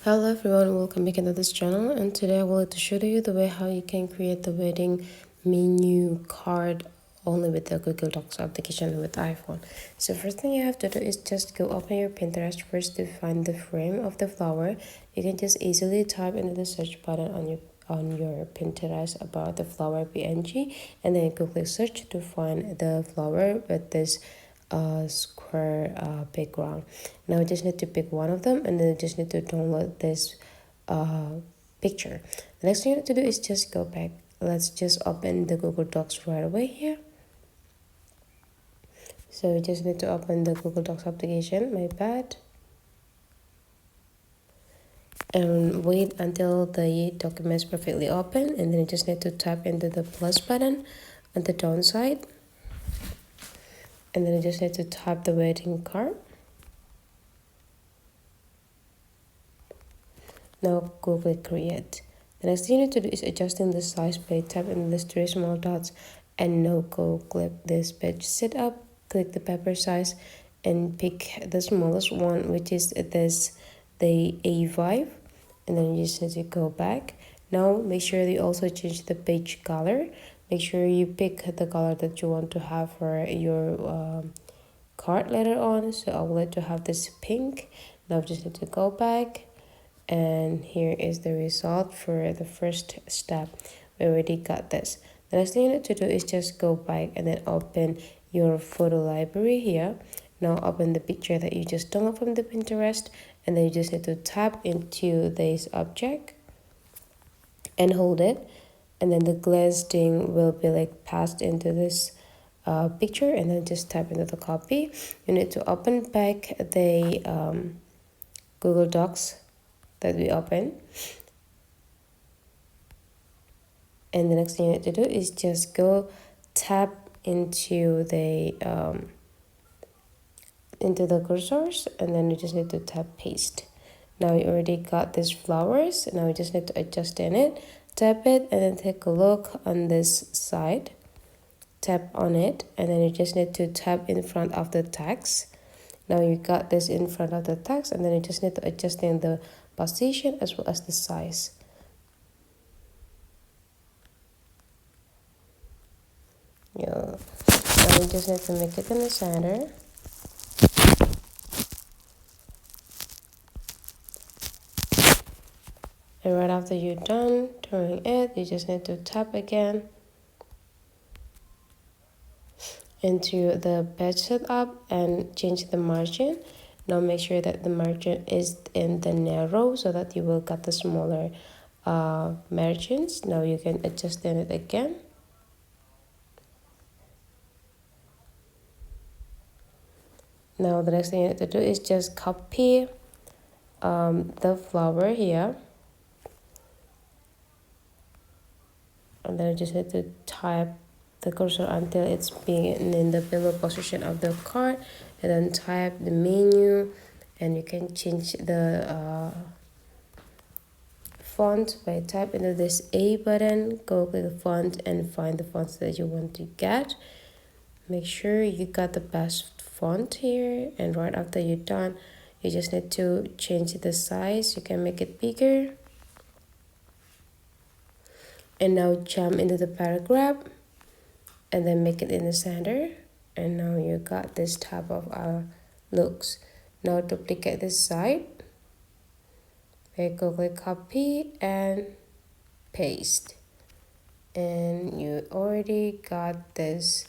Hello everyone, welcome back into this channel, and today I would like to show you the way how you can create the wedding menu card only with the Google Docs application with iPhone. So first thing you have to do is just go open your Pinterest first to find the frame of the flower. You can just easily type into the search button on your Pinterest about the flower PNG, and then you click search to find the flower with this square background. Now you just need to pick one of them, and then you just need to download this picture. The next thing you need to do is just go back. Let's just open the Google Docs right away here. So you just need to open the Google Docs application, my bad, and wait until the document is perfectly open, and then you just need to tap into the plus button on the down side, and then you just need to tap the wedding card. Now go click create. The next thing you need to do is adjusting the size by tapping these three small dots, and now go click this page setup, click the paper size and pick the smallest one, which is the A5, and then you just need to go back. Now make sure you also change the page color. Make sure you pick the color that you want to have for your card later on. So I would like to have this pink. Now just need to go back, and here is the result for the first step. We already got this. The next thing you need to do is just go back and then open your photo library here. Now open the picture that you just downloaded from the Pinterest, and then you just need to tap into this object and hold it, and then the glass thing will be like passed into this picture, and then just tap into the copy. You need to open back the Google Docs that we open, and the next thing you need to do is just go tap into the cursors, and then you just need to tap paste. Now you already got these flowers. Now you just need to adjust in it, tap it, and then take a look on this side, tap on it, and then you just need to tap in front of the text. Now you got this in front of the text, and then you just need to adjust in the position as well as the size. Yeah. Now you just need to make it in the center. And right after you're done doing it, you just need to tap again into the page setup and change the margin. Now make sure that the margin is in the narrow so that you will get the smaller margins. Now you can adjust in it again. Now the next thing you need to do is just copy the flower here, and then you just need to type the cursor until it's being in the below position of the card, and then type the menu, and you can change the font by tap into this A button, go click the font and find the fonts that you want to get. Make sure you got the best font here, and right after you're done, you just need to change the size. You can make it bigger, and now jump into the paragraph and then make it in the center, and now you got this type of looks. Now duplicate this side, go click copy and paste, and you already got this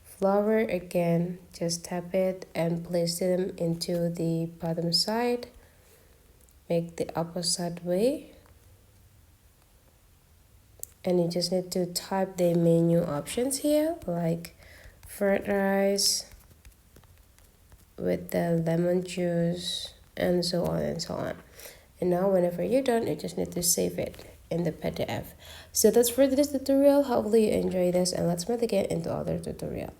flower. Again, just tap it and place them into the bottom side, make the opposite way, and you just need to type the menu options here, like fried rice with the lemon juice, and so on and so on. And now whenever you're done, you just need to save it in the PDF. So that's for this tutorial. Hopefully you enjoy this, and let's meet again into other tutorial.